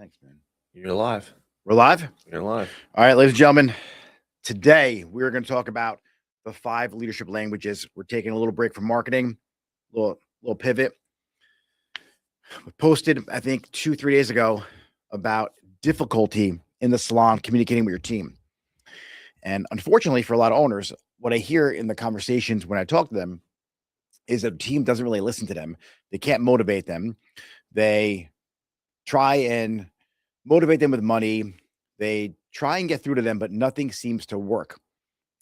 Thanks, man. You're live. We're live? You're live. All right, ladies and gentlemen. Today, we're going to talk about the 5 leadership languages. We're taking a little break from marketing, little pivot. We posted, I think, 2-3 days ago about difficulty in the salon communicating with your team. And unfortunately, for a lot of owners, what I hear in the conversations when I talk to them is that the team doesn't really listen to them. They can't motivate them. They try and motivate them with money. They try and get through to them, but nothing seems to work.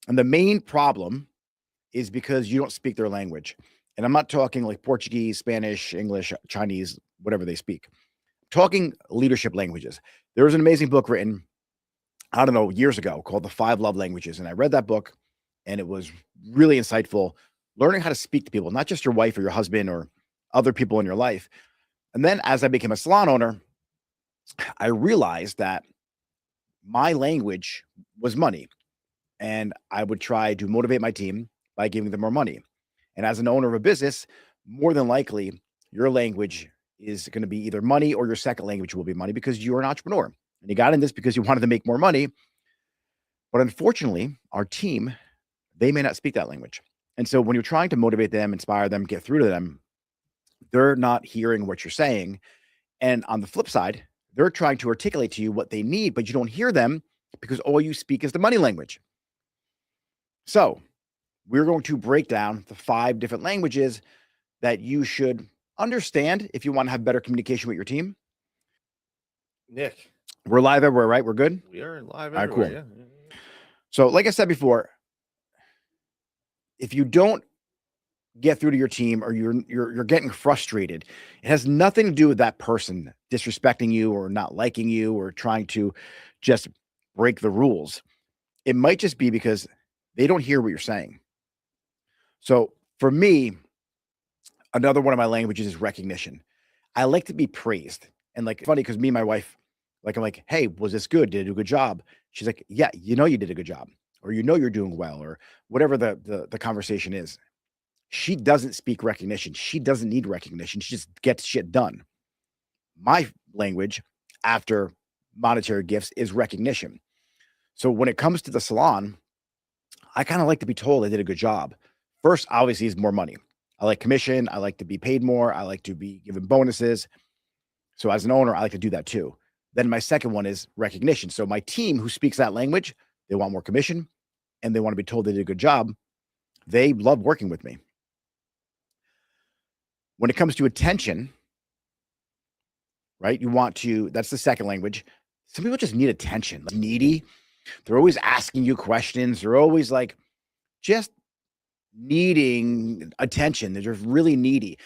And the main problem is because you don't speak their language. And I'm not talking like Portuguese, Spanish, English, Chinese, whatever they speak. I'm talking leadership languages. There was an amazing book written, I don't know, years ago called The 5 Love Languages. And I read that book and it was really insightful, learning how to speak to people, not just your wife or your husband or other people in your life. And then as I became a salon owner, I realized that my language was money, and I would try to motivate my team by giving them more money. And as an owner of a business, more than likely, your language is going to be either money or your second language will be money because you're an entrepreneur and you got in this because you wanted to make more money. But unfortunately, our team, they may not speak that language. And so when you're trying to motivate them, inspire them, get through to them, they're not hearing what you're saying. And on the flip side, they're trying to articulate to you what they need, but you don't hear them because all you speak is the money language. So we're going to break down the 5 different languages that you should understand if you want to have better communication with your team. Nick. We're live everywhere, right? We're good? We are live All right, everywhere. cool. Yeah. So like I said before, if you don't get through to your team or you're getting frustrated, it has nothing to do with that person disrespecting you or not liking you or trying to just break the rules. It might just be because they don't hear what you're saying. So for me, another one of my languages is recognition. I like to be praised. And like, funny because me and my wife, like, I'm like, hey, was this good? Did I do a good job? She's like, yeah, you did a good job, or you're doing well, or whatever the conversation is. She doesn't speak recognition. She doesn't need recognition. She just gets shit done. My language after monetary gifts is recognition. So when it comes to the salon, I kind of like to be told I did a good job. First, obviously, is more money. I like commission. I like to be paid more. I like to be given bonuses. So as an owner, I like to do that too. Then my second one is recognition. So my team who speaks that language, they want more commission and they want to be told they did a good job. They love working with me. When it comes to attention, right? That's the second language. Some people just need attention, like needy. They're always asking you questions. They're always like just needing attention. They're just really needy.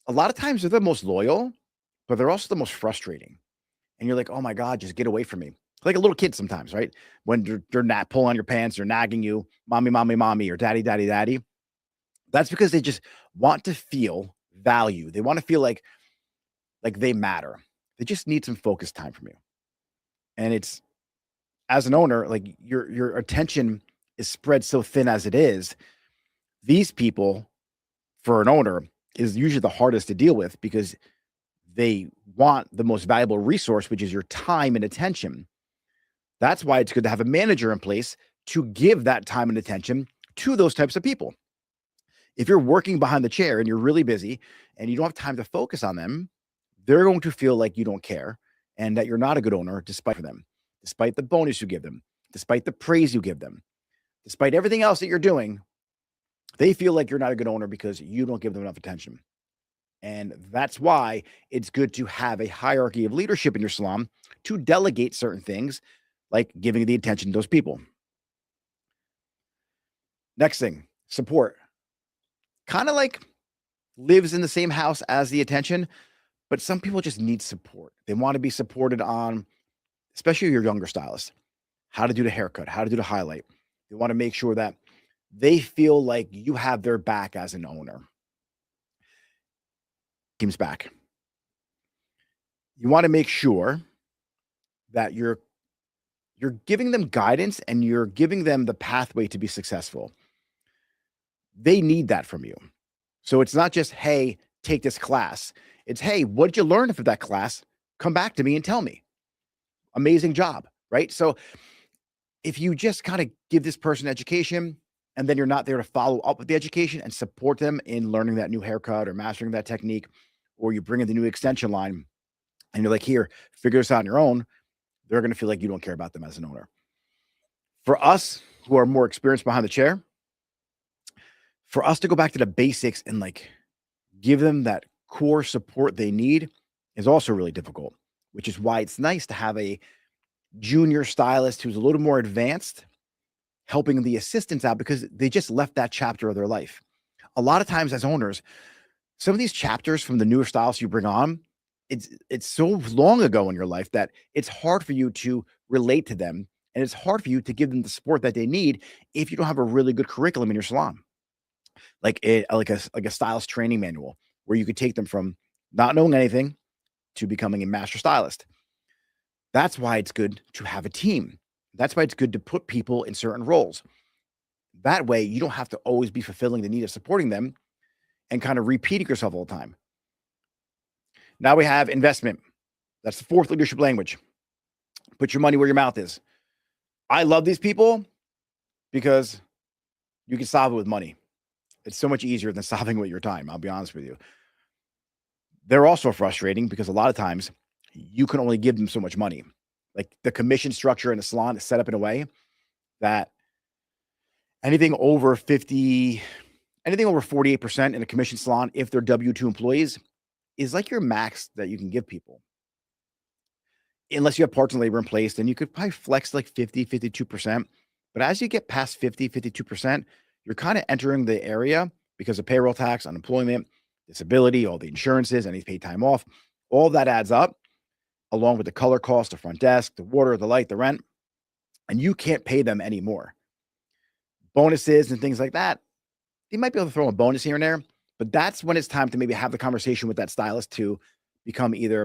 A lot of times they're the most loyal, but they're also the most frustrating. And you're like, oh my God, just get away from me. Like a little kid sometimes, right? When they're not pulling on your pants, they're nagging you, mommy, mommy, mommy, or daddy, daddy, daddy. That's because they just want to feel value. They want to feel like they matter. They just need some focus time from you. And it's, as an owner, like your attention is spread so thin as it is. These people, for an owner, is usually the hardest to deal with because they want the most valuable resource, which is your time and attention. That's why it's good to have a manager in place to give that time and attention to those types of people. If you're working behind the chair and you're really busy and you don't have time to focus on them, they're going to feel like you don't care and that you're not a good owner despite them, despite the bonus you give them, despite the praise you give them, despite everything else that you're doing. They feel like you're not a good owner because you don't give them enough attention. And that's why it's good to have a hierarchy of leadership in your salon to delegate certain things, like giving the attention to those people. Next thing, support. Kind of like lives in the same house as the attention, but some people just need support. They want to be supported on, especially your younger stylists, how to do the haircut, how to do the highlight. They want to make sure that they feel like you have their back as an owner. Team's back. You want to make sure that you're giving them guidance and you're giving them the pathway to be successful. They need that from you. So it's not just, hey, take this class. It's, hey, what did you learn from that class? come back to me and tell me. Amazing job, right? So if you just kind of give this person education and then you're not there to follow up with the education and support them in learning that new haircut or mastering that technique, or you bring in the new extension line and you're like, here, figure this out on your own, they're going to feel like you don't care about them as an owner. For us who are more experienced behind the chair, for us to go back to the basics and like give them that core support they need is also really difficult, which is why it's nice to have a junior stylist who's a little more advanced helping the assistants out because they just left that chapter of their life. A lot of times as owners, some of these chapters from the newer stylists you bring on, it's so long ago in your life that it's hard for you to relate to them, and it's hard for you to give them the support that they need if you don't have a really good curriculum in your salon, like a stylist training manual where you could take them from not knowing anything to becoming a master stylist. That's why it's good to have a team. That's why it's good to put people in certain roles. That way, you don't have to always be fulfilling the need of supporting them and kind of repeating yourself all the time. Now we have investment. That's the fourth leadership language. Put your money where your mouth is. I love these people because you can solve it with money. It's so much easier than solving it with your time. I'll be honest with you. They're also frustrating because a lot of times you can only give them so much money. Like the commission structure in the salon is set up in a way that anything over 48% in a commission salon, if they're W-2 employees, is like your max that you can give people. Unless you have parts and labor in place, then you could probably flex like 50, 52%. But as you get past 50, 52%, you're kind of entering the area because of payroll tax, unemployment, disability, all the insurances, any paid time off, all that adds up, along with the color cost, the front desk, the water, the light, the rent, and you can't pay them anymore. Bonuses and things like that, you might be able to throw a bonus here and there, but that's when it's time to maybe have the conversation with that stylist to become either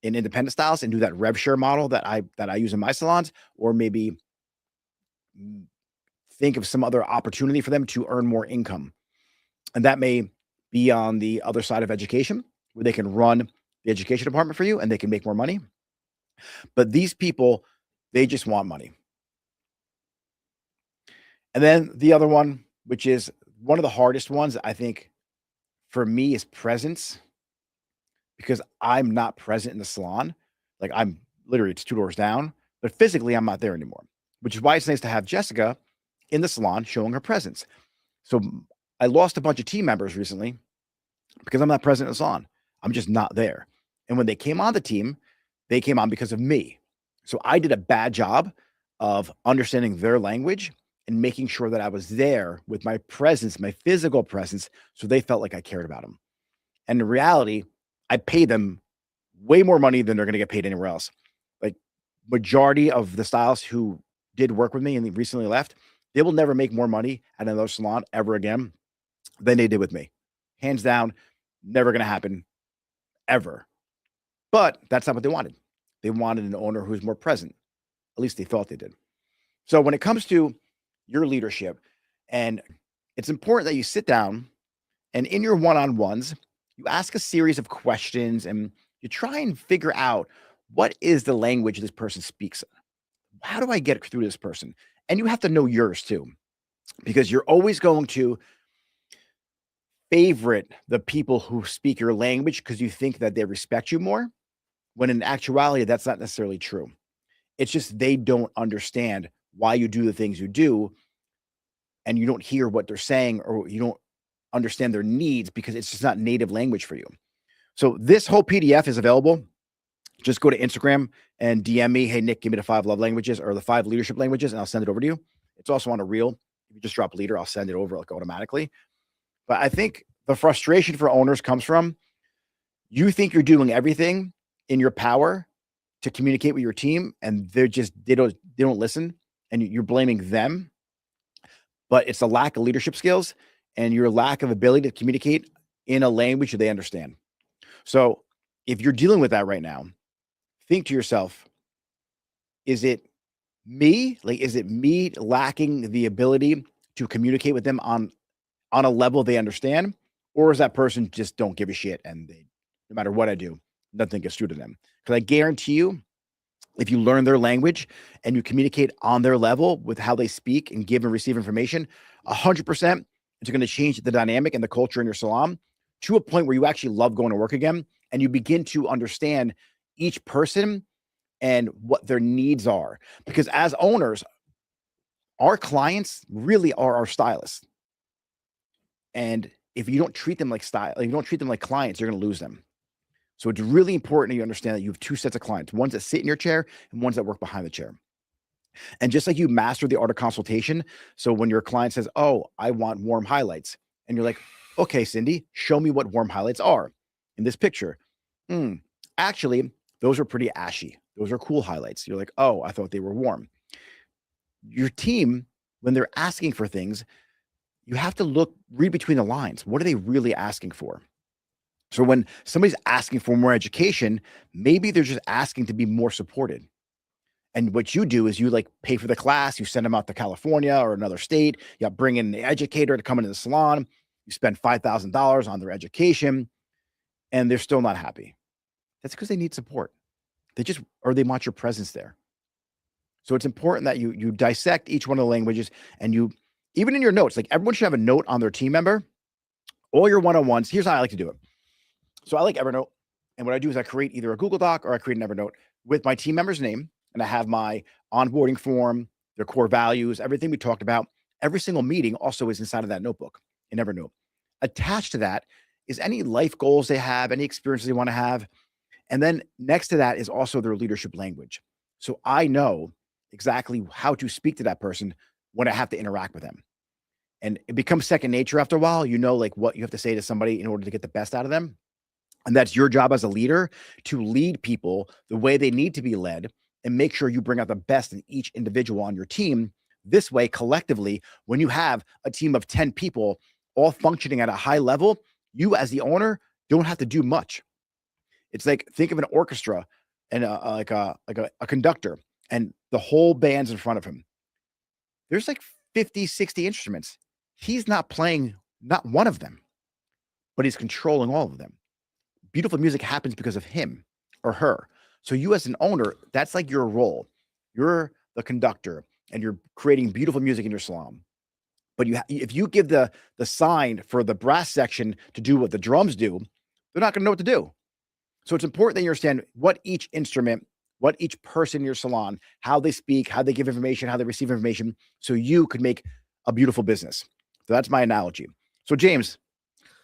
an independent stylist and do that rev share model that I use in my salons, or maybe think of some other opportunity for them to earn more income. And that may be on the other side of education, where they can run the education department for you and they can make more money. But these people, they just want money. And then the other one, which is one of the hardest ones, I think, for me, is presence, because I'm not present in the salon. Like I'm literally, it's 2 doors down, but physically I'm not there anymore, which is why it's nice to have Jessica in the salon showing her presence. So I lost a bunch of team members recently because I'm not present in the salon. I'm just not there. And when they came on the team, they came on because of me. So I did a bad job of understanding their language and making sure that I was there with my presence, my physical presence, so they felt like I cared about them. And in reality, I pay them way more money than they're going to get paid anywhere else. Like majority of the stylists who did work with me and recently left, they will never make more money at another salon ever again than they did with me. Hands down, never going to happen ever. But that's not what they wanted. They wanted an owner who's more present. At least they thought they did. So when it comes to your leadership, and it's important that you sit down and in your one-on-ones, you ask a series of questions and you try and figure out what is the language this person speaks. How do I get through to this person? And you have to know yours too, because you're always going to favorite the people who speak your language because you think that they respect you more, when in actuality, that's not necessarily true. It's just they don't understand why you do the things you do, and you don't hear what they're saying, or you don't understand their needs because it's just not native language for you. So this whole PDF is available. Just go to Instagram and DM me, hey, Nick, give me the 5 love languages or the 5 leadership languages, and I'll send it over to you. It's also on a reel. If you just drop leader, I'll send it over like automatically. But I think the frustration for owners comes from you think you're doing everything in your power to communicate with your team, and they don't listen, and you're blaming them. But it's a lack of leadership skills and your lack of ability to communicate in a language that they understand. So if you're dealing with that right now, think to yourself, is it me? Like, is it me lacking the ability to communicate with them on a level they understand? Or is that person just don't give a shit and they, no matter what I do, nothing gets through to them. Because I guarantee you, if you learn their language and you communicate on their level with how they speak and give and receive information, 100%, it's going to change the dynamic and the culture in your salon to a point where you actually love going to work again, and you begin to understand each person and what their needs are. Because as owners, our clients really are our stylists. And if you don't treat them like you don't treat them like clients, you're going to lose them. So it's really important that you understand that you have two sets of clients, ones that sit in your chair and ones that work behind the chair. And just like you master the art of consultation, so when your client says, oh, I want warm highlights, and you're like, okay, Cindy, show me what warm highlights are in this picture. Actually, those are pretty ashy. Those are cool highlights. You're like, oh, I thought they were warm. Your team, when they're asking for things, you have to read between the lines. What are they really asking for? So when somebody's asking for more education, maybe they're just asking to be more supported. And what you do is you like pay for the class, you send them out to California or another state, you bring in the educator to come into the salon, you spend $5,000 on their education, and they're still not happy. That's because they need support. They want your presence there. So it's important that you dissect each one of the languages, and you, even in your notes, like everyone should have a note on their team member. All your one-on-ones, here's how I like to do it. So I like Evernote, and what I do is I create either a Google Doc or I create an Evernote with my team member's name, and I have my onboarding form, their core values, everything we talked about. Every single meeting also is inside of that notebook in Evernote. Attached to that is any life goals they have, any experiences they want to have. And then next to that is also their leadership language. So I know exactly how to speak to that person when I have to interact with them. And it becomes second nature after a while. You know, like what you have to say to somebody in order to get the best out of them. And that's your job as a leader, to lead people the way they need to be led and make sure you bring out the best in each individual on your team. This way, collectively, when you have a team of 10 people all functioning at a high level, you as the owner don't have to do much. It's like, think of an orchestra and a conductor, and the whole band's in front of him. There's like 50, 60 instruments. He's not playing not one of them, but he's controlling all of them. Beautiful music happens because of him or her. So you as an owner, that's like your role. You're the conductor and you're creating beautiful music in your salon. But if you give the sign for the brass section to do what the drums do, they're not going to know what to do. So it's important that you understand what each instrument, what each person in your salon, how they speak, how they give information, how they receive information, so you could make a beautiful business. So that's my analogy. So James,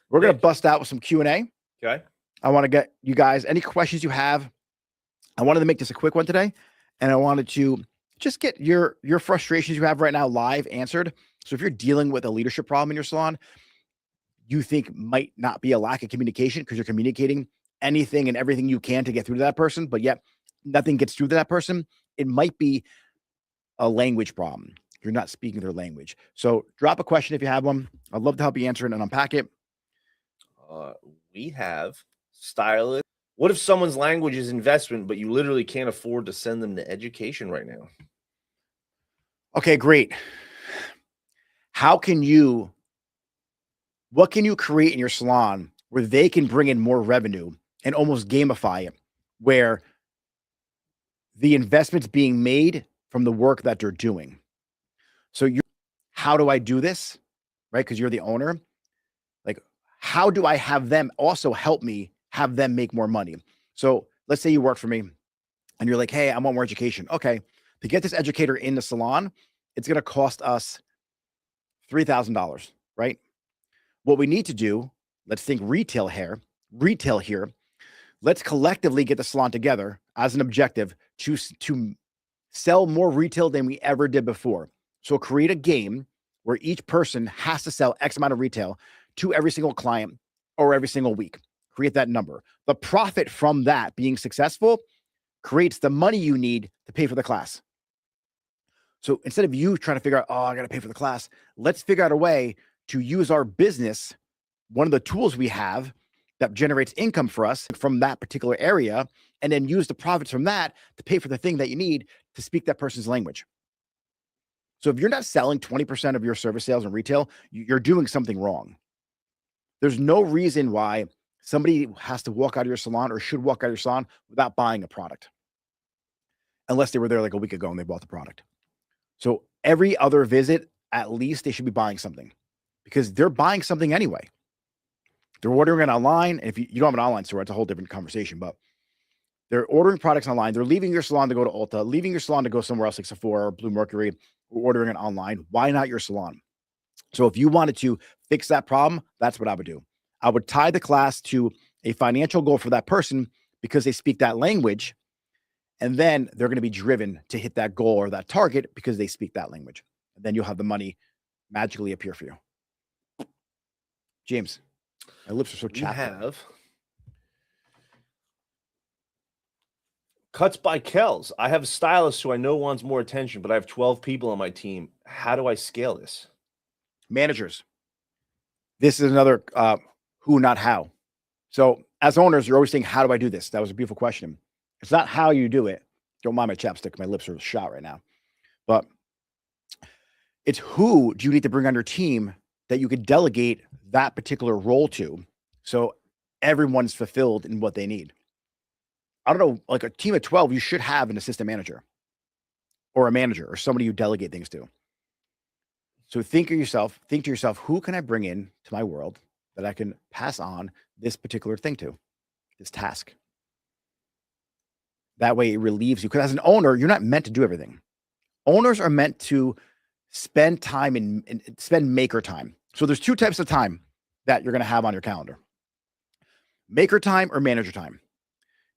we're going to bust out with some Q&A. Okay. I want to get you guys any questions you have. I wanted to make this a quick one today, and I wanted to just get your frustrations you have right now live answered. So if you're dealing with a leadership problem in your salon, you think might not be a lack of communication because you're communicating anything and everything you can to get through to that person, but yet nothing gets through to that person, it might be a language problem. You're not speaking their language. So drop a question if you have one. I'd love to help you answer it and unpack it. We have stylists. What if someone's language is investment, but you literally can't afford to send them to education right now? Okay, great. What can you create in your salon where they can bring in more revenue and almost gamify it, where the investment's being made from the work that they're doing? So how do I do this? Right? Because you're the owner. Like, how do I have them also help me have them make more money? So let's say you work for me and you're like, hey, I want more education. Okay. To get this educator in the salon, it's going to cost us $3,000, right? What we need to do, let's think retail here. Let's collectively get the salon together as an objective to sell more retail than we ever did before. So create a game where each person has to sell X amount of retail to every single client or every single week. Create that number. The profit from that being successful creates the money you need to pay for the class. So instead of you trying to figure out, oh, I got to pay for the class, let's figure out a way to use our business, one of the tools we have that generates income for us from that particular area, and then use the profits from that to pay for the thing that you need to speak that person's language. So if you're not selling 20% of your service sales in retail, you're doing something wrong. There's no reason why somebody has to walk out of your salon or should walk out of your salon without buying a product, unless they were there like a week ago and they bought the product. So every other visit, at least they should be buying something, because they're buying something anyway. They're ordering it online. And if you don't have an online store, it's a whole different conversation, but they're ordering products online. They're leaving your salon to go to Ulta, leaving your salon to go somewhere else like Sephora or Blue Mercury, or ordering it online. Why not your salon? So if you wanted to fix that problem, that's what I would do. I would tie the class to a financial goal for that person because they speak that language. And then they're going to be driven to hit that goal or that target because they speak that language. And then you'll have the money magically appear for you. James, my lips are so We chapped. have Cuts by Kells. I have a stylist who I know wants more attention, but I have 12 people on my team. How do I scale this? Managers. This is another who, not how. So as owners, you're always saying, how do I do this? That was a beautiful question. It's not how you do it. Don't mind my chapstick. My lips are shot right now. But it's who do you need to bring on your team that you could delegate that particular role to, so everyone's fulfilled in what they need. I don't know, like a team of 12, you should have an assistant manager or a manager or somebody you delegate things to. So think to yourself, who can I bring in to my world that I can pass on this particular thing to, this task? That way it relieves you. Because as an owner, you're not meant to do everything. Owners are meant to spend time and spend maker time. So there's two types of time that you're going to have on your calendar: maker time or manager time.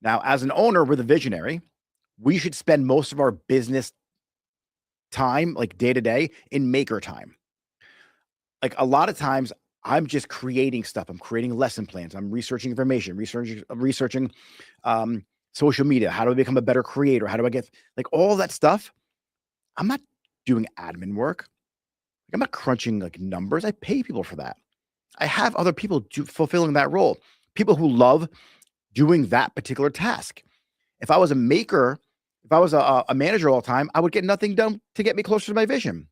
Now, as an owner, we're the visionary. We should spend most of our business time, like day to day, in maker time. Like a lot of times, I'm just creating stuff. I'm creating lesson plans. I'm researching information, researching social media. How do I become a better creator? How do I get like all that stuff? I'm not doing admin work. I'm not crunching like numbers. I pay people for that. I have other people fulfilling that role. People who love doing that particular task. If I was a maker, if I was a manager all the time, I would get nothing done to get me closer to my vision.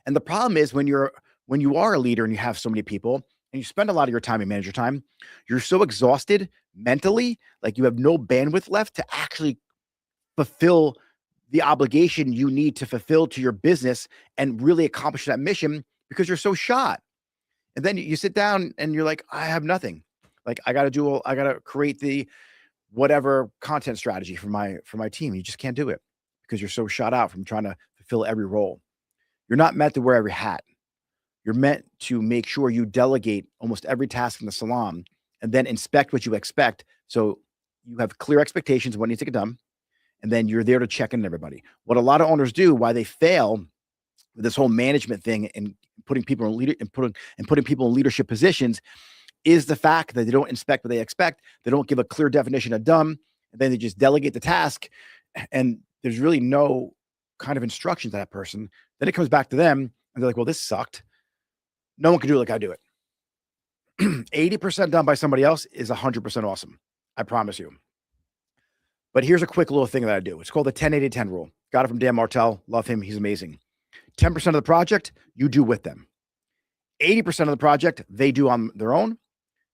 And the problem is when you are a leader and you have so many people and you spend a lot of your time in manager time, you're so exhausted mentally, like you have no bandwidth left to actually fulfill the obligation you need to fulfill to your business and really accomplish that mission, because you're so shot. And then you sit down and you're like, I have nothing. Like I got to create the whatever content strategy for my team. You just can't do it because you're so shot out from trying to fulfill every role. You're not meant to wear every hat. You're meant to make sure you delegate almost every task in the salon and then inspect what you expect. So you have clear expectations of what needs to get done. And then you're there to check in everybody. What a lot of owners do, why they fail with this whole management thing and putting people in putting people in leadership positions, is the fact that they don't inspect what they expect. They don't give a clear definition of done, and then they just delegate the task, and there's really no kind of instruction to that person. Then it comes back to them, and they're like, "Well, this sucked. No one can do it like I do it." 80% done by somebody else is 100% awesome. I promise you. But here's a quick little thing that I do. It's called the 10-80-10 rule. Got it from Dan Martell. Love him. He's amazing. 10% of the project, you do with them. 80% of the project, they do on their own.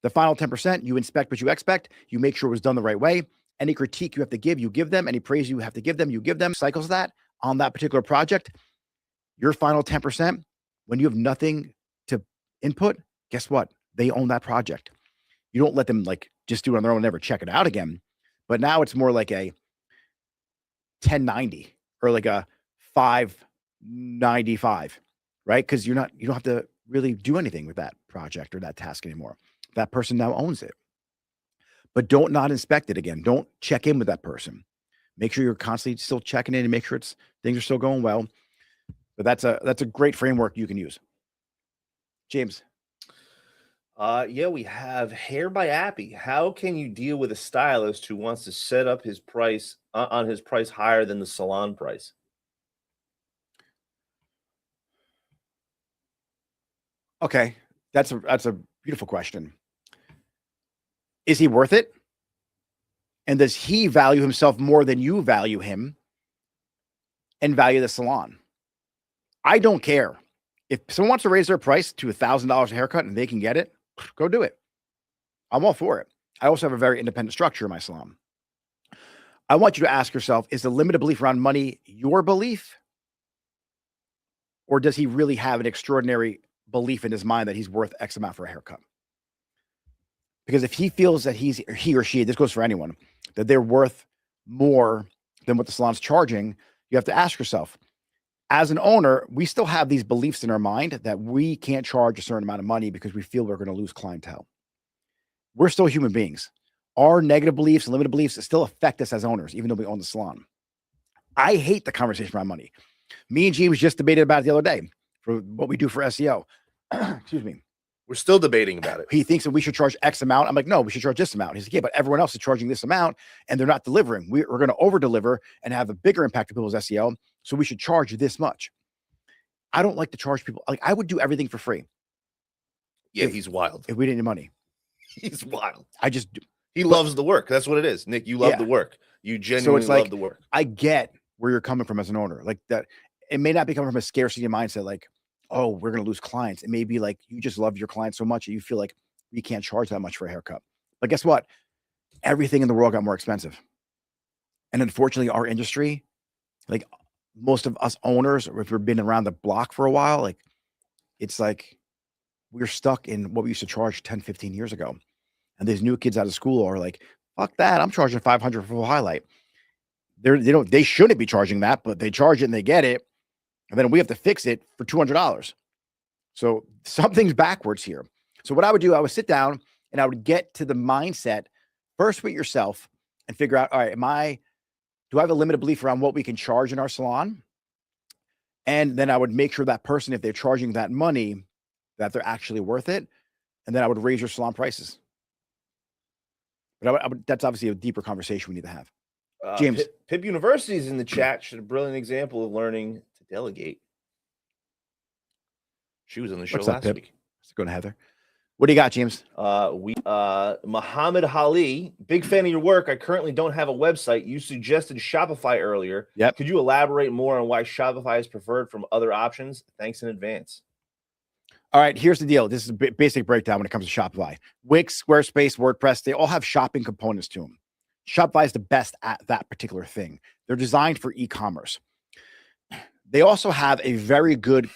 The final 10%, you inspect what you expect. You make sure it was done the right way. Any critique you have to give, you give them. Any praise you have to give them, you give them. Cycles that on that particular project. Your final 10%, when you have nothing to input, guess what? They own that project. You don't let them like just do it on their own and never check it out again. But now it's more like a 1090 or like a 595, right? Because you don't have to really do anything with that project or that task anymore. That person now owns it. But don't not inspect it again. Don't check in with that person. Make sure you're constantly still checking in and make sure things are still going well. But that's a great framework you can use. James. Yeah, we have Hair by Appy. How can you deal with a stylist who wants to set up his price on his price higher than the salon price? Okay, that's a beautiful question. Is he worth it? And does he value himself more than you value him and value the salon? I don't care. If someone wants to raise their price to $1,000 a haircut and they can get it, go do it. I'm all for it. I also have a very independent structure in my salon. I want you to ask yourself, is the limited belief around money your belief? Or does he really have an extraordinary belief in his mind that he's worth X amount for a haircut? Because if he feels that he or she, this goes for anyone, that they're worth more than what the salon's charging, you have to ask yourself, as an owner, we still have these beliefs in our mind that we can't charge a certain amount of money because we feel we're going to lose clientele. We're still human beings. Our negative beliefs and limited beliefs still affect us as owners, even though we own the salon. I hate the conversation around money. Me and James just debated about it the other day for what we do for SEO. Excuse me. We're still debating about it. He thinks that we should charge X amount. I'm like, no, we should charge this amount. He's like, yeah, but everyone else is charging this amount and they're not delivering. We're going to over deliver and have a bigger impact on people's SEO. So we should charge this much. I don't like to charge people. Like, I would do everything for free. Yeah, he's wild. If we didn't need money. He's wild. He loves the work. That's what it is. Nick, you love the work. You genuinely love the work. I get where you're coming from as an owner. Like that, it may not be coming from a scarcity mindset, like, oh, we're going to lose clients. It may be like you just love your clients so much that you feel like we can't charge that much for a haircut. But guess what? Everything in the world got more expensive. And unfortunately, our industry, like most of us owners, or if we've been around the block for a while, like it's like we're stuck in what we used to charge 10, 15 years ago. And these new kids out of school are like, fuck that. I'm charging $500 for full highlight. They shouldn't be charging that, but they charge it and they get it. And then we have to fix it for $200. So something's backwards here. So what I would do, I would sit down and I would get to the mindset first with yourself and figure out, all right, do I have a limited belief around what we can charge in our salon? And then I would make sure that person, if they're charging that money, that they're actually worth it. And then I would raise your salon prices. But that's obviously a deeper conversation we need to have. James. Pip University is in the chat. She's a brilliant example of learning to delegate. She was on the show last week. Let's go to Heather. What do you got, James? Muhammad Ali, big fan of your work. I currently don't have a website. You suggested Shopify earlier. Yep. Could you elaborate more on why Shopify is preferred from other options? Thanks in advance. All right, here's the deal. This is a basic breakdown when it comes to Shopify. Wix, Squarespace, WordPress, they all have shopping components to them. Shopify is the best at that particular thing. They're designed for e-commerce. They also have a very good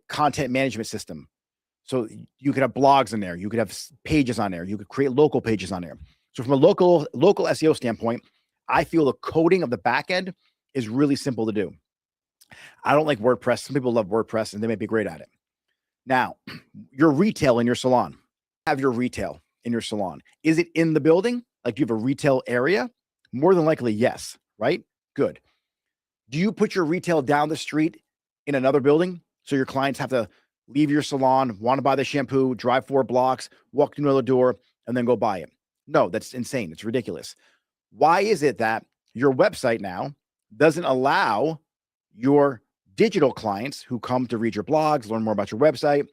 content management system. So you could have blogs in there. You could have pages on there. You could create local pages on there. So from a local SEO standpoint, I feel the coding of the back end is really simple to do. I don't like WordPress. Some people love WordPress and they may be great at it. Now, your retail in your salon, have your retail in your salon. Is it in the building? Like, do you have a retail area? More than likely, yes, right? Good. Do you put your retail down the street in another building so your clients have to leave your salon, want to buy the shampoo, drive 4 blocks, walk to another door, and then go buy it? No, that's insane. It's ridiculous. Why is it that your website now doesn't allow your digital clients who come to read your blogs, learn more about your website,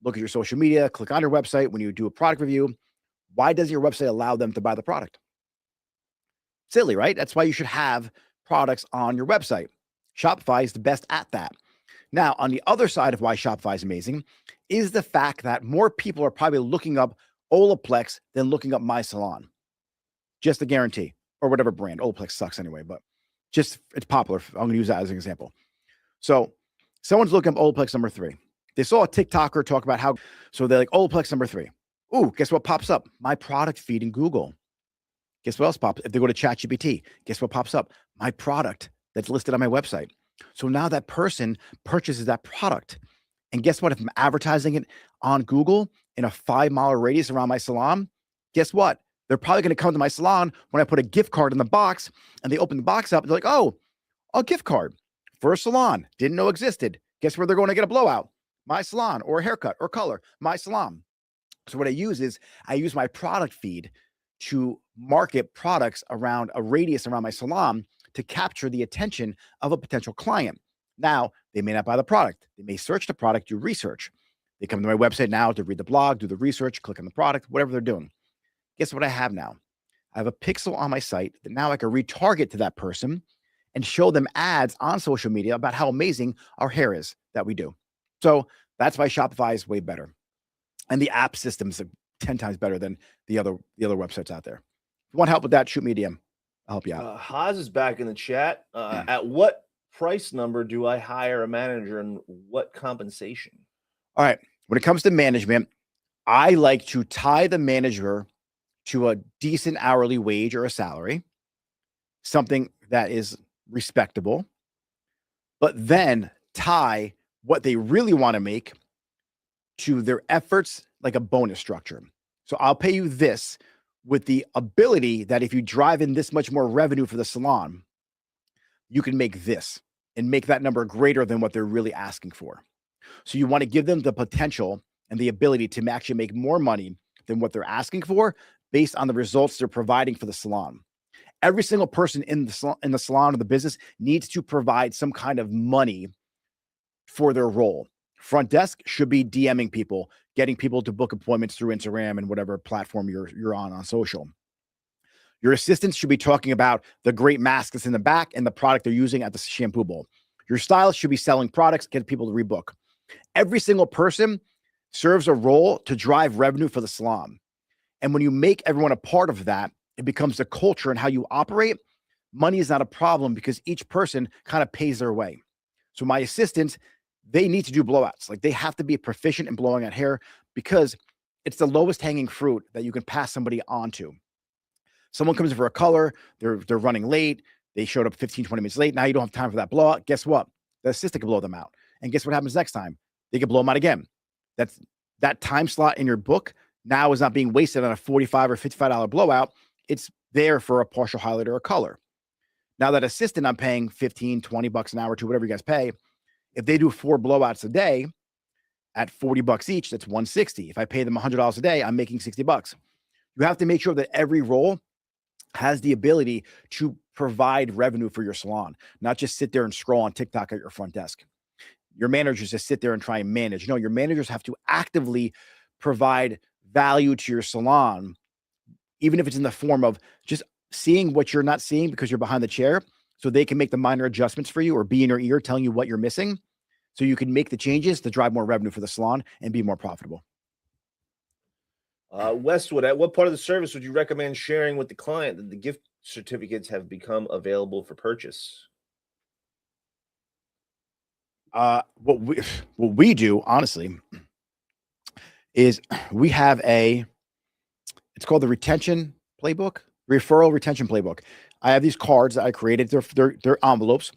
look at your social media, click on your website when you do a product review? Why doesn't your website allow them to buy the product? Silly, right? That's why you should have products on your website. Shopify is the best at that. Now, on the other side of why Shopify is amazing is the fact that more people are probably looking up Olaplex than looking up My Salon. Just a guarantee, or whatever brand. Olaplex sucks anyway, but just it's popular. I'm going to use that as an example. So someone's looking up Olaplex number 3. They saw a TikToker talk about how, so they're like, Olaplex number 3. Ooh, guess what pops up? My product feed in Google. Guess what else pops? If they go to ChatGPT, guess what pops up? My product that's listed on my website. So now that person purchases that product. And guess what? If I'm advertising it on Google in a 5-mile radius around my salon, guess what? They're probably going to come to my salon when I put a gift card in the box and they open the box up. And they're like, oh, a gift card for a salon. Didn't know existed. Guess where they're going to get a blowout? My salon, or a haircut or color, My Salon. So what I use my product feed to market products around a radius around my salon to capture the attention of a potential client. Now, they may not buy the product. They may search the product, do research. They come to my website now to read the blog, do the research, click on the product, whatever they're doing. Guess what I have now? I have a pixel on my site that now I can retarget to that person and show them ads on social media about how amazing our hair is that we do. So that's why Shopify is way better. And the app system's 10 times better than the other websites out there. If you want help with that, shoot me a DM. I'll help you out. Haas is back in the chat. At what price number do I hire a manager and what compensation? All right. When it comes to management, I like to tie the manager to a decent hourly wage or a salary, something that is respectable, but then tie what they really want to make to their efforts, like a bonus structure. So I'll pay you this with the ability that if you drive in this much more revenue for the salon, you can make this and make that number greater than what they're really asking for. So you want to give them the potential and the ability to actually make more money than what they're asking for based on the results they're providing for the salon. Every single person in the salon or the business needs to provide some kind of money for their role. Front desk should be DMing people, getting people to book appointments through Instagram and whatever platform you're on social. Your assistants should be talking about the great mask that's in the back and the product they're using at the shampoo bowl. Your stylist should be selling products, get people to rebook. Every single person serves a role to drive revenue for the salon. And when you make everyone a part of that, it becomes the culture and how you operate. Money is not a problem because each person kind of pays their way. So my assistants, they need to do blowouts. Like they have to be proficient in blowing out hair because it's the lowest hanging fruit that you can pass somebody on to. Someone comes in for a color, they're running late, they showed up 15, 20 minutes late. Now you don't have time for that blowout. Guess what? The assistant can blow them out. And guess what happens next time? They can blow them out again. That time slot in your book now is not being wasted on a $45 or $55 blowout. It's there for a partial highlight or a color. Now that assistant, I'm paying 15, 20 bucks an hour to whatever you guys pay. If they do 4 blowouts a day at 40 bucks each, that's 160. If I pay them $100 a day, I'm making 60 bucks. You have to make sure that every role has the ability to provide revenue for your salon, not just sit there and scroll on TikTok at your front desk. Your managers just sit there and try and manage. No, your managers have to actively provide value to your salon, even if it's in the form of just seeing what you're not seeing because you're behind the chair, so they can make the minor adjustments for you or be in your ear telling you what you're missing so you can make the changes to drive more revenue for the salon and be more profitable. Westwood, at what part of the service would you recommend sharing with the client that the gift certificates have become available for purchase? What we do, honestly, is we have it's called the retention playbook, referral retention playbook. I have these cards that I created. They're envelopes.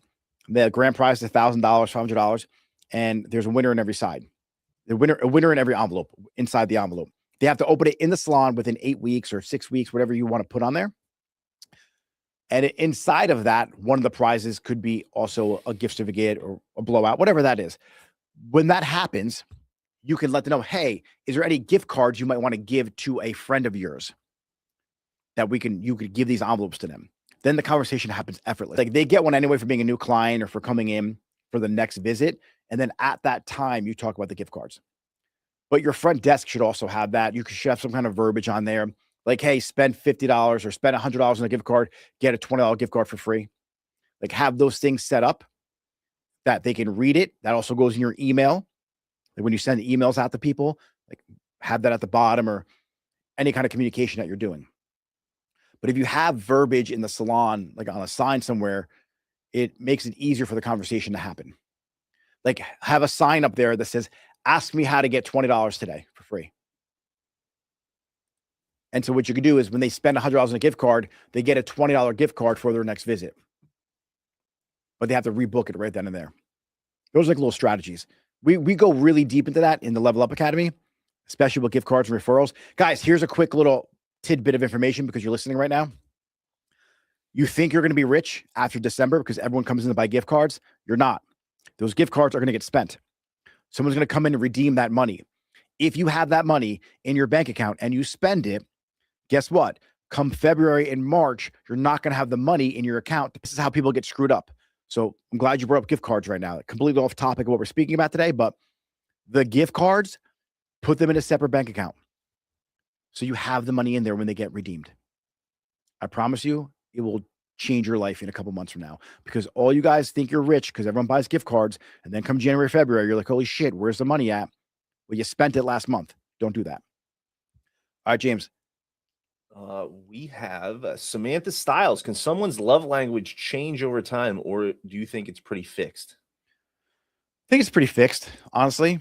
The grand prize is $1,000, $500, and there's a winner in every side. A winner in every envelope, inside the envelope. They have to open it in the salon within 8 weeks or 6 weeks, whatever you want to put on there. And inside of that, one of the prizes could be also a gift certificate or a blowout, whatever that is. When that happens, you can let them know, hey, is there any gift cards you might want to give to a friend of yours that you could give these envelopes to them? Then the conversation happens effortlessly. Like they get one anyway for being a new client or for coming in for the next visit. And then at that time, you talk about the gift cards. But your front desk should also have that. You should have some kind of verbiage on there. Like, hey, spend $50 or spend $100 on a gift card, get a $20 gift card for free. Like have those things set up that they can read it. That also goes in your email. Like when you send emails out to people, like have that at the bottom or any kind of communication that you're doing. But if you have verbiage in the salon, like on a sign somewhere, it makes it easier for the conversation to happen. Like have a sign up there that says, ask me how to get $20 today for free. And so what you can do is when they spend $100 on a gift card, they get a $20 gift card for their next visit. But they have to rebook it right then and there. Those are like little strategies. We go really deep into that in the Level Up Academy, especially with gift cards and referrals. Guys, here's a quick little tidbit of information because you're listening right now. You think you're going to be rich after December because everyone comes in to buy gift cards. You're not. Those gift cards are going to get spent. Someone's going to come in and redeem that money. If you have that money in your bank account and you spend it, guess what? Come February and March, you're not going to have the money in your account. This is how people get screwed up. So I'm glad you brought up gift cards right now. Completely off topic of what we're speaking about today, but the gift cards, put them in a separate bank account. So you have the money in there when they get redeemed. I promise you, it will change your life in a couple months from now because all you guys think you're rich because everyone buys gift cards. And then come January, February, you're like, holy shit, where's the money at? Well, you spent it last month. Don't do that. All right, James. We have Samantha Styles. Can someone's love language change over time, or do you think it's pretty fixed? I think it's pretty fixed, honestly.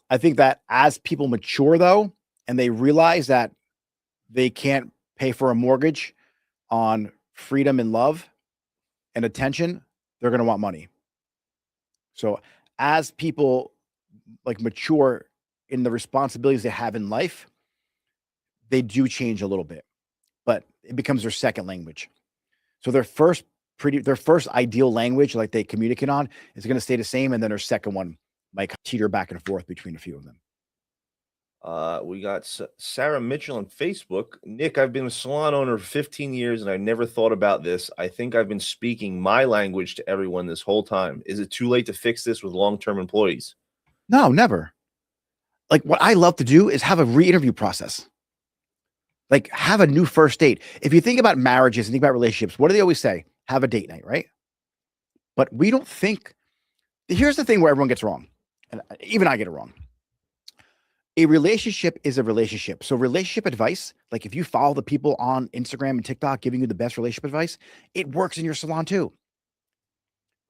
I think that as people mature, though, and they realize that they can't pay for a mortgage on freedom and love and attention, they're going to want money. So as people like mature in the responsibilities they have in life, they do change a little bit, but it becomes their second language. So their first ideal language, like they communicate on, is going to stay the same, and then their second one might teeter back and forth between a few of them. We got Sarah Mitchell on Facebook. Nick, I've been a salon owner for 15 years and I never thought about this. I think I've been speaking my language to everyone this whole time. Is it too late to fix this with long-term employees? No, never. Like what I love to do is have a re-interview process. Like have a new first date. If you think about marriages and think about relationships, what do they always say? Have a date night, right? But we don't think. Here's the thing where everyone gets wrong, and even I get it wrong. A relationship is a relationship. So relationship advice, like if you follow the people on Instagram and TikTok giving you the best relationship advice, it works in your salon too.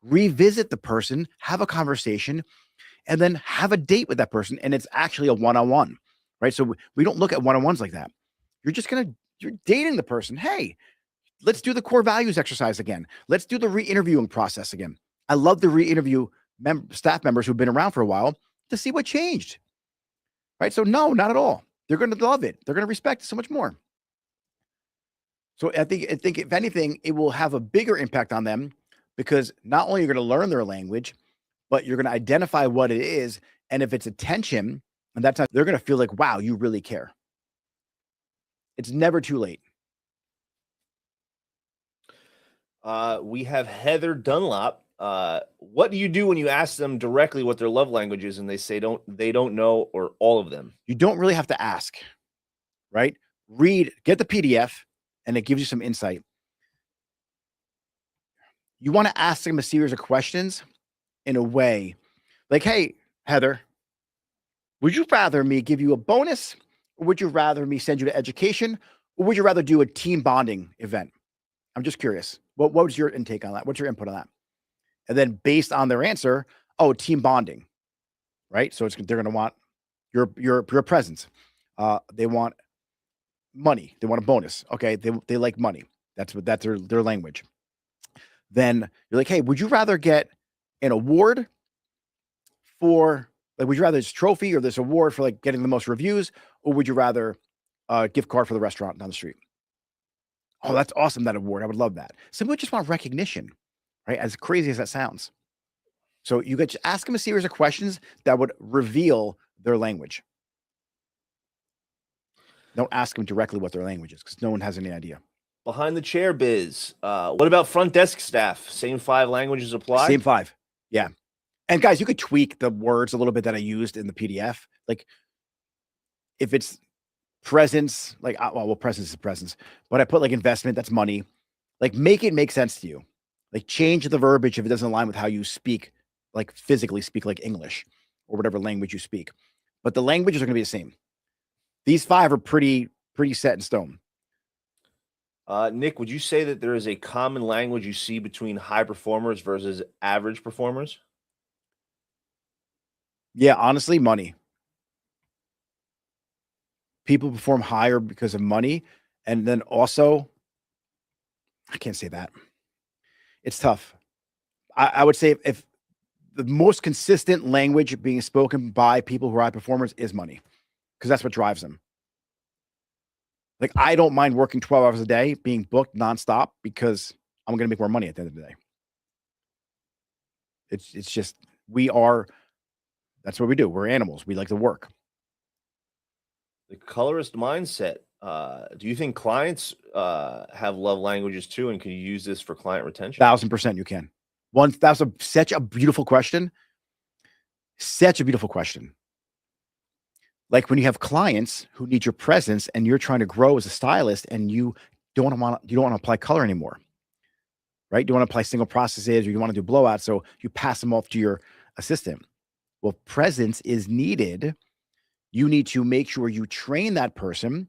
Revisit the person, have a conversation, and then have a date with that person. And it's actually a one-on-one, right? So we don't look at one-on-ones like that. You're dating the person. Hey, let's do the core values exercise again. Let's do the re-interviewing process again. I love the re-interview staff members who've been around for a while to see what changed. Right? So no, not at all. They're going to love it. They're going to respect it so much more. So I think if anything, it will have a bigger impact on them because not only are you going to learn their language, but you're going to identify what it is. And if it's attention, and that's how they're going to feel like, wow, you really care. It's never too late. We have Heather Dunlop. What do you do when you ask them directly what their love language is and they say they don't know, or all of them? You don't really have to ask, right? Get the PDF and it gives you some insight. You want to ask them a series of questions in a way like, hey, Heather, would you rather me give you a bonus, or would you rather me send you to education, or would you rather do a team bonding event? I'm just curious. What was your intake on that? What's your input on that? And then based on their answer, team bonding, right? So they're going to want your presence. They want money. They want a bonus. Okay, they like money. That's their language. Then you're like, hey, would you rather get an award for would you rather this trophy or this award for like getting the most reviews, or would you rather a gift card for the restaurant down the street? Oh, that's awesome, that award. I would love that. Some people just want recognition, right? As crazy as that sounds. So you get to ask them a series of questions that would reveal their language. Don't ask them directly what their language is because no one has any idea. Behind the chair biz. What about front desk staff? Same 5 languages apply? Same 5. Yeah. And guys, you could tweak the words a little bit that I used in the PDF. Like if it's presence, like, presence is presence, but I put like investment, that's money. Like make it make sense to you. Like change the verbiage if it doesn't align with how you speak, like physically speak like English or whatever language you speak. But the languages are going to be the same. These 5 are pretty set in stone. Nick, would you say that there is a common language you see between high performers versus average performers? Yeah, honestly, money. People perform higher because of money. And then also, I can't say that. It's tough. I would say if the most consistent language being spoken by people who are high performers is money, because that's what drives them. Like, I don't mind working 12 hours a day, being booked nonstop, because I'm going to make more money at the end of the day. It's just, that's what we do. We're animals. We like to work. The colorist mindset. Do you think clients have love languages too? And can you use this for client retention? 1000% you can. That's such a beautiful question. Such a beautiful question. Like when you have clients who need your presence and you're trying to grow as a stylist and you don't want to apply color anymore, right? You don't want to apply single processes or you want to do blowouts. So you pass them off to your assistant. Well, presence is needed you need to make sure you train that person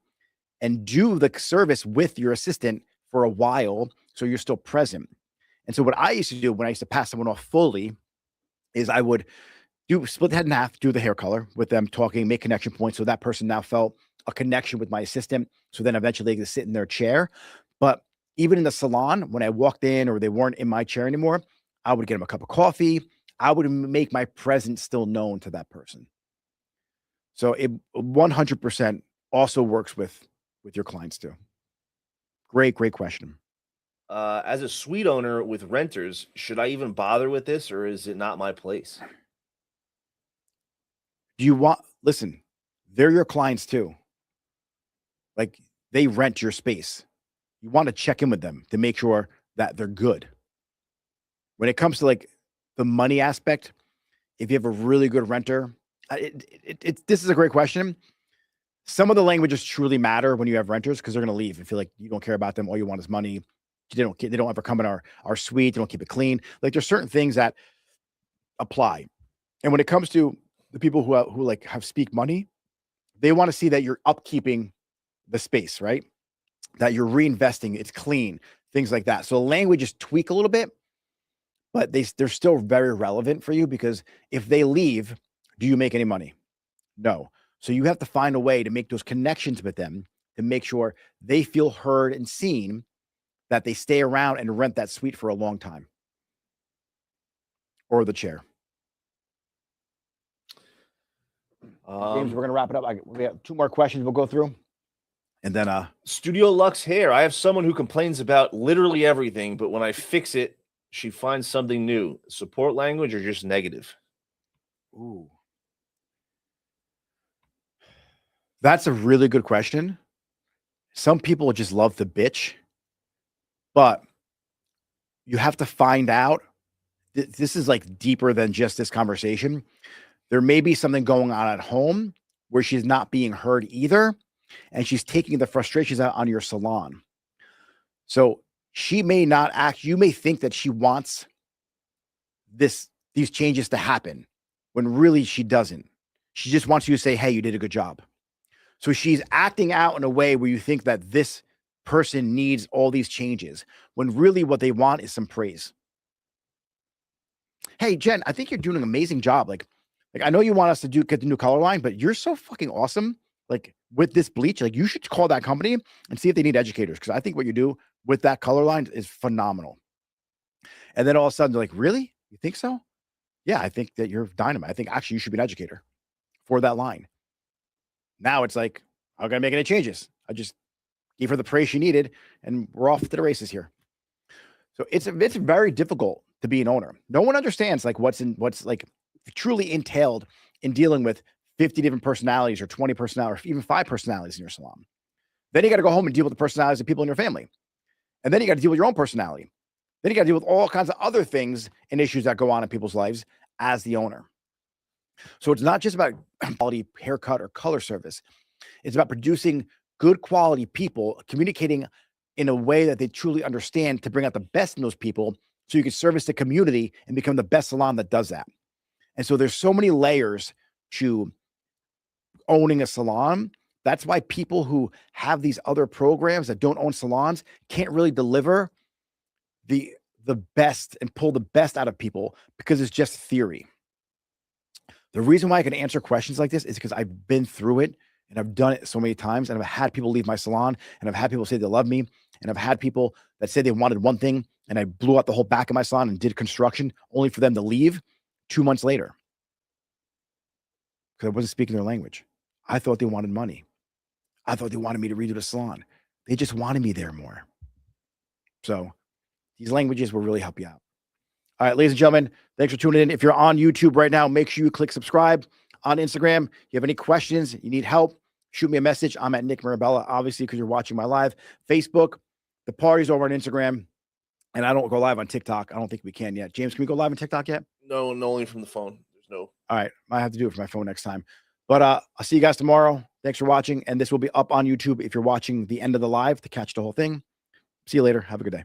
and do the service with your assistant for a while so you're still present. And so what I used to do when I used to pass someone off fully is I would split the head in half, do the hair color with them talking, make connection points. So that person now felt a connection with my assistant. So then eventually they could sit in their chair. But even in the salon, when I walked in or they weren't in my chair anymore, I would get them a cup of coffee. I would make my presence still known to that person. So it 100% also works with your clients too. Great question. As a suite owner with renters, should I even bother with this, or is it not my place? Listen, they're your clients too. Like, they rent your space. You want to check in with them to make sure that they're good. When it comes to like the money aspect, if you have a really good renter, this is a great question. Some of the languages truly matter when you have renters because they're going to leave and feel like you don't care about them. All you want is money. They don't ever come in our suite. They don't keep it clean. Like, there's certain things that apply. And when it comes to the people who like have speak money, they want to see that you're upkeeping the space, right? That you're reinvesting, it's clean, things like that. So languages tweak a little bit, but they're still very relevant for you, because if they leave, do you make any money? No. So you have to find a way to make those connections with them to make sure they feel heard and seen, that they stay around and rent that suite for a long time, or the chair. James, we're going to wrap it up. We have 2 more questions we'll go through. And then Studio Lux Hair. I have someone who complains about literally everything, but when I fix it, she finds something new. Support language or just negative? Ooh. That's a really good question. Some people just love the bitch, but you have to find out. This is like deeper than just this conversation. There may be something going on at home where she's not being heard either, and she's taking the frustrations out on your salon. So she may not act. You may think that she wants these changes to happen when really she doesn't. She just wants you to say, hey, you did a good job. So she's acting out in a way where you think that this person needs all these changes, when really what they want is some praise. Hey, Jen, I think you're doing an amazing job. Like I know you want us to get the new color line, but you're so fucking awesome. Like, with this bleach, like, you should call that company and see if they need educators, because I think what you do with that color line is phenomenal. And then all of a sudden they're like, really? You think so? Yeah, I think that you're dynamite. I think actually you should be an educator for that line. Now it's like, I'm gonna make any changes. I just gave her the praise she needed, and we're off to the races here. So it's very difficult to be an owner. No one understands like what's like truly entailed in dealing with 50 different personalities, or 20 personalities, or even 5 personalities in your salon. Then you got to go home and deal with the personalities of people in your family. And then you got to deal with your own personality. Then you got to deal with all kinds of other things and issues that go on in people's lives as the owner. So it's not just about quality haircut or color service. It's about producing good quality people, communicating in a way that they truly understand, to bring out the best in those people, so you can service the community and become the best salon that does that. And so there's so many layers to owning a salon. That's why people who have these other programs that don't own salons can't really deliver the best and pull the best out of people, because it's just theory. The reason why I can answer questions like this is because I've been through it, and I've done it so many times, and I've had people leave my salon, and I've had people say they love me, and I've had people that say they wanted one thing, and I blew out the whole back of my salon and did construction only for them to leave 2 months later, because I wasn't speaking their language. I thought they wanted money. I thought they wanted me to redo the salon. They just wanted me there more. So these languages will really help you out. All right, ladies and gentlemen, thanks for tuning in. If you're on YouTube right now, make sure you click subscribe. On Instagram, if you have any questions, you need help, shoot me a message. I'm at Nick Mirabella, obviously, because you're watching my live. Facebook, the party's over on Instagram, and I don't go live on TikTok. I don't think we can yet. James, can we go live on TikTok yet? No, only from the phone. There's no. All right, I have to do it for my phone next time. But I'll see you guys tomorrow. Thanks for watching, and this will be up on YouTube if you're watching the end of the live to catch the whole thing. See you later. Have a good day.